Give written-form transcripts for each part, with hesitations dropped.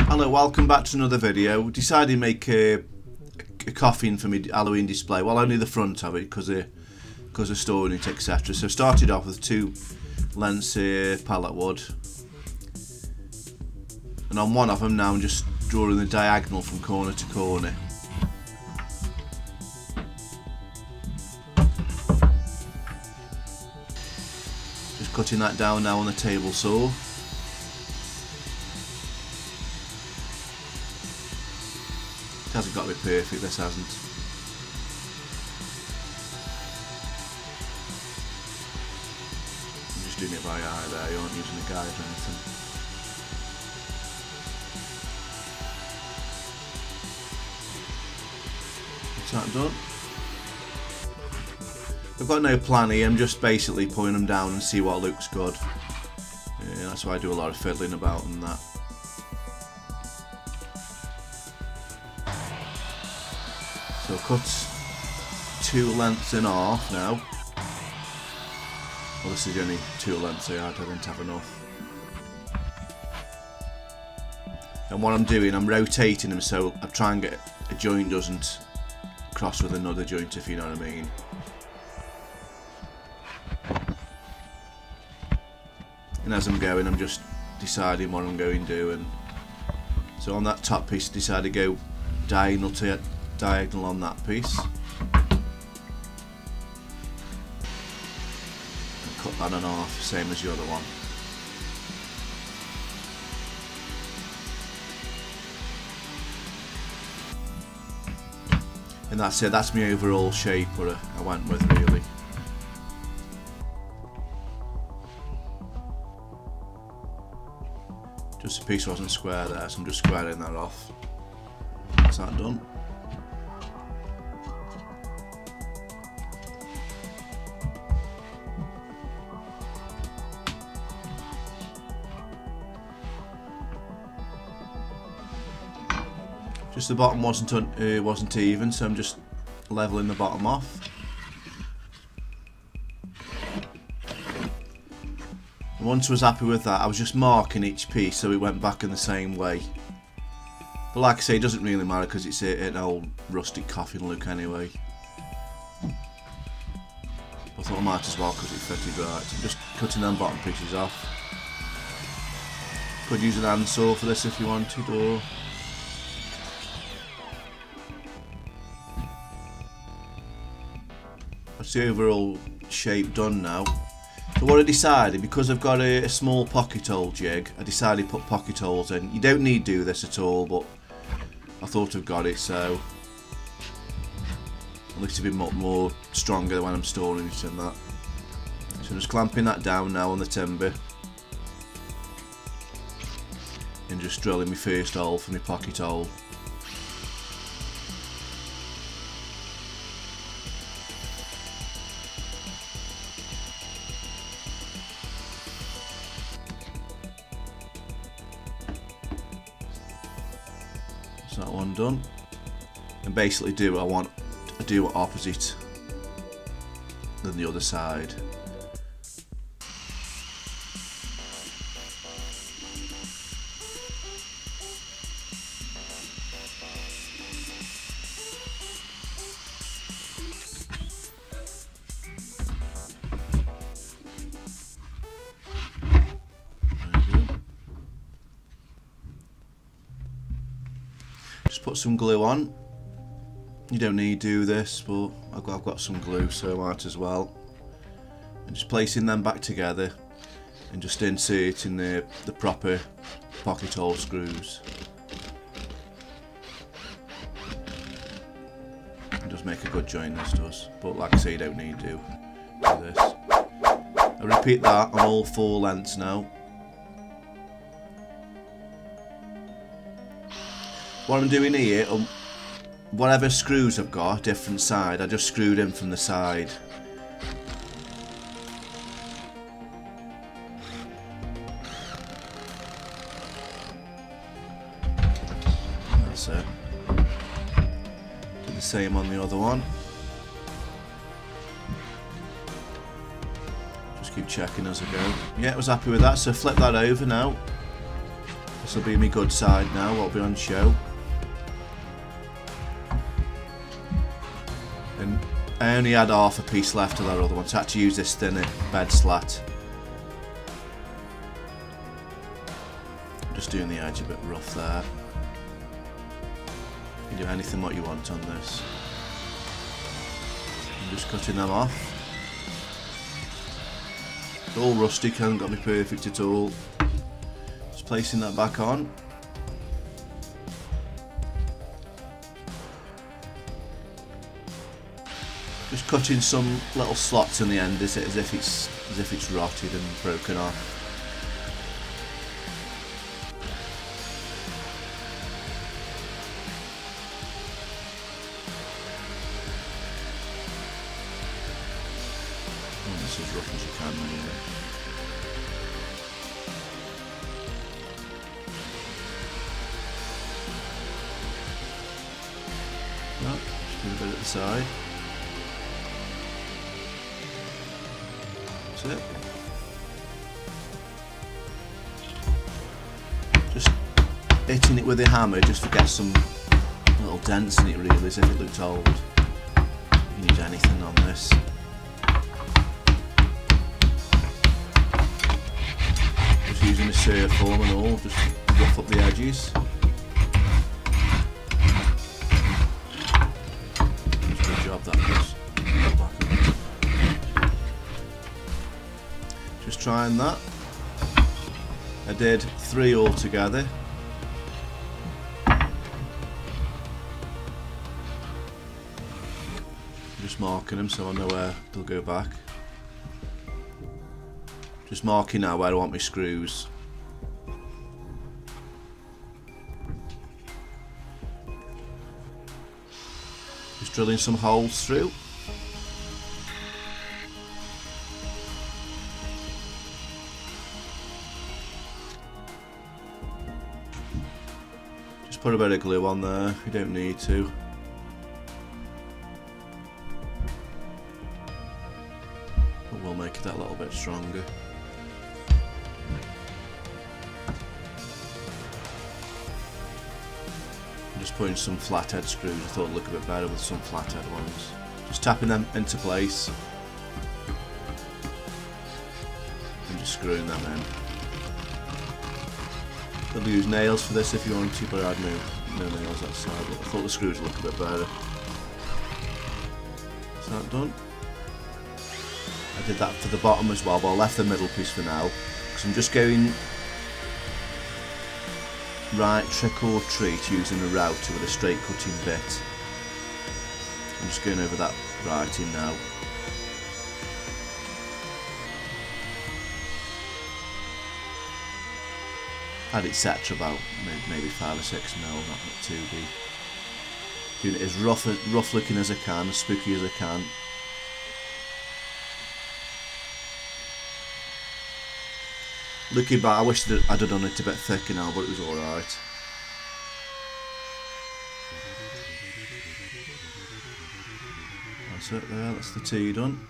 Hello, welcome back to another video. Decided to make a coffin for my Halloween display. Well, only the front of it because of storing it, etc. So started off with 2 lengths pallet wood, and on one of them now I'm just drawing the diagonal from corner to corner. Just cutting that down now on the table saw. It hasn't got to be perfect, this hasn't. I'm just doing it by eye there, you aren't using a guide or anything. Is that done? I've got no plan here, I'm just basically pulling them down and see what looks good. Yeah, that's why I do a lot of fiddling about and that. So cut 2 lengths in half now. Well, this is the only 2 lengths I had, I didn't have enough. And what I'm doing, I'm rotating them so I try and get a joint doesn't cross with another joint, if you know what I mean. And as I'm going, I'm just deciding what I'm going to do. And so on that top piece, I decided to go diagonal on that piece. And cut that in half, same as the other one. And that's it, that's my overall shape what I went with, really. Just the piece wasn't square there, so I'm just squaring that off. That's that done. Just the bottom wasn't even, so I'm just leveling the bottom off. And once I was happy with that, I was just marking each piece so it went back in the same way. But like I say, it doesn't really matter because it's an old rustic coffin look anyway. I thought I might as well because it fitted right. So I'm just cutting them bottom pieces off. Could use an handsaw for this if you wanted, or that's the overall shape done now. So what I decided, because I've got a small pocket hole jig, I decided to put pocket holes in. You don't need to do this at all, but I thought I've got it, so at least it'll be more stronger when I'm storing it and that. So I'm just clamping that down now on the timber and just drilling my first hole for my pocket hole. That one done, and basically do what I want. I do it opposite than the other side. Just put some glue on. You don't need to do this, but I've got some glue, so I might as well. And just placing them back together and just inserting the proper pocket hole screws. It does make a good joint, this does, but like I say, you don't need to do this. I repeat that on all 4 lengths now. What I'm doing here, whatever screws I've got, different side, I just screwed in from the side. That's it. Do the same on the other one. Just keep checking as I go. Yeah, I was happy with that, so flip that over now. This will be my good side now, what'll be on show. And I only had half a piece left of that other one, so I had to use this thinner bed slat. Just doing the edge a bit rough there. You can do anything what you want on this. I'm just cutting them off. It's all rustic, hasn't got me perfect at all. Just placing that back on. Just cutting some little slots in the end as if it's rotted and broken off. As rough as you can, really. Right, just do a bit at the side. That's it. Just hitting it with the hammer just to get some little dents in it, really, as if it looked old. You need anything on this. Using a serre form and all, just rough up the edges. Good job that was. Just trying that. I did 3 altogether. Just marking them so I know where they'll go back. Just marking now where I want my screws. Just drilling some holes through. Just put a bit of glue on there, you don't need to. But we'll make it that little bit stronger. Just putting some flathead screws, I thought it'd look a bit better with some flathead ones. Just tapping them into place and just screwing them in. Could use nails for this if you want to, but I had no nails that side. But I thought the screws would look a bit better. Is that done? I did that for the bottom as well, but I left the middle piece for now because I'm just going right trick or treat using a router with a straight cutting bit. I'm just going over that writing now. Had it set to about maybe 5 or 6 mil, not too deep. Doing it as rough looking as I can, as spooky as I can. Looking back, I wish that I'd have done it a bit thicker now, but it was alright. That's it there, that's the tea done.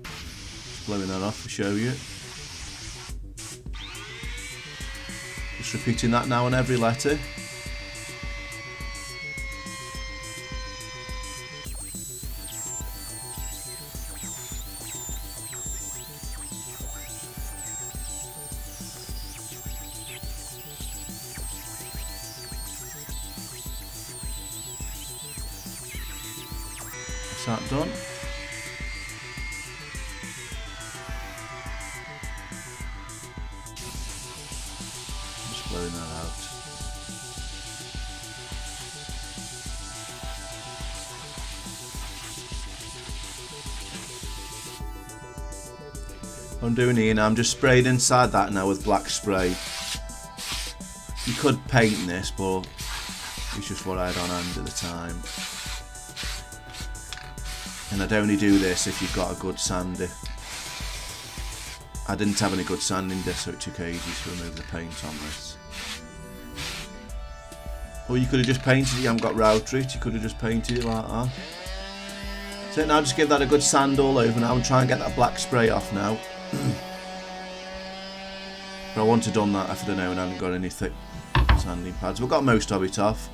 Just blowing that off to show you. Just repeating that now on every letter. Is that done? Just blowing that out. What I'm doing here now, I'm just spraying inside that now with black spray. You could paint this, but it's just what I had on hand at the time. And I'd only do this if you've got a good sander. I didn't have any good sanding disc, so it took ages to remove the paint on this. Or you could have just painted it, you haven't got router it, you could have just painted it like that. So now just give that a good sand all over now and try and get that black spray off now. But I want to done that if I'd known I hadn't got any thick sanding pads. We've got most of it off.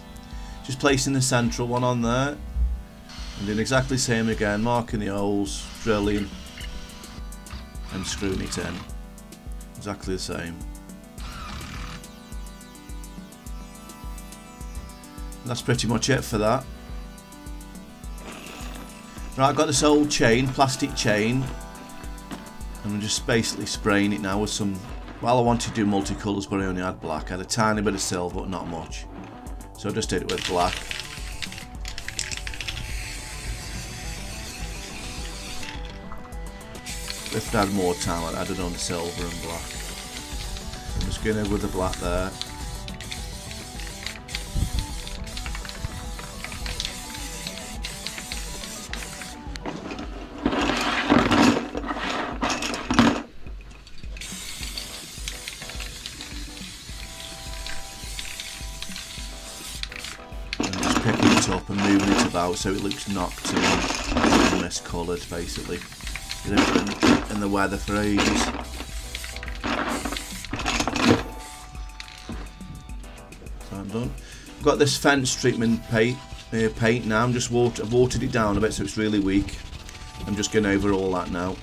Just placing the central one on there. And doing exactly the same again, marking the holes, drilling and screwing it in. Exactly the same. And that's pretty much it for that. Right, I've got this old chain, plastic chain, and I'm just basically spraying it now with some, well, I wanted to do multicolours but I only had black. I had a tiny bit of silver but not much. So I just did it with black. If I had more time I'd add it on silver and black. I'm just going over with the black there. Picking it up and moving it about so it looks knocked and miscoloured basically. In the weather for ages. So I'm done. I've got this fence treatment paint now. I'm just I've watered it down a bit so it's really weak. I'm just going over all that now.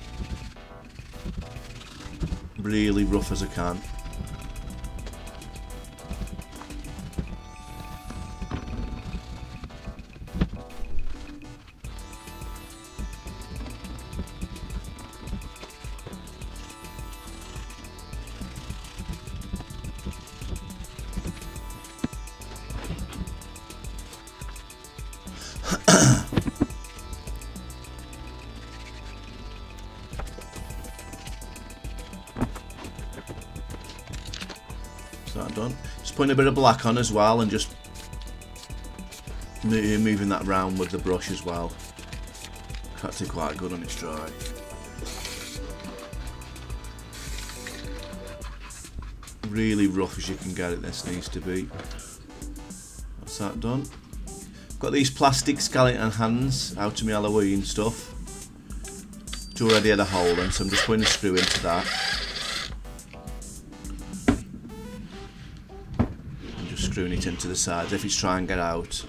Really rough as I can. So that done. Just putting a bit of black on as well and just moving that round with the brush as well. It's actually quite good when it's dry. Really rough as you can get it, this needs to be. That's that done. Got these plastic skeleton hands out of my Halloween stuff. It's already had a hole in, so I'm just putting a screw into that. And just screwing it into the sides if it's trying to get out.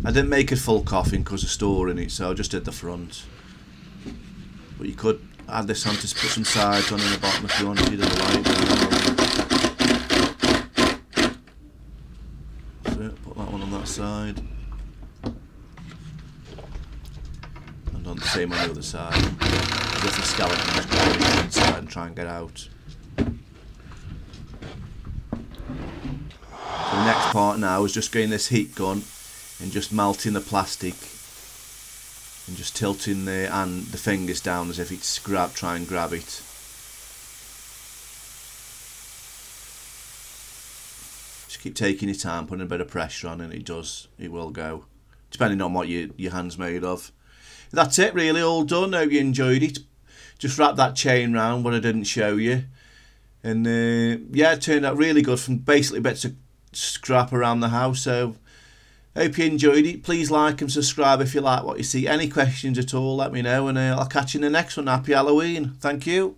I didn't make a full coffin because of storing it, so I just did the front. But you could add this on to put some sides on in the bottom if you wanted it light. That's it, put that one on that side. And on the same on the other side. As if the skeleton just go inside and try and get out. So the next part now is just getting this heat gun and just melting the plastic and just tilting the fingers down as if it's try and grab it. Just keep taking your time, putting a bit of pressure on, and it will go, depending on what your hand's made of. That's it really, all done. Hope you enjoyed it. Just wrap that chain round what I didn't show you, and yeah, it turned out really good from basically bits of scrap around the house. So hope you enjoyed it. Please like and subscribe if you like what you see. Any questions at all, let me know, and I'll catch you in the next one. Happy Halloween. Thank you.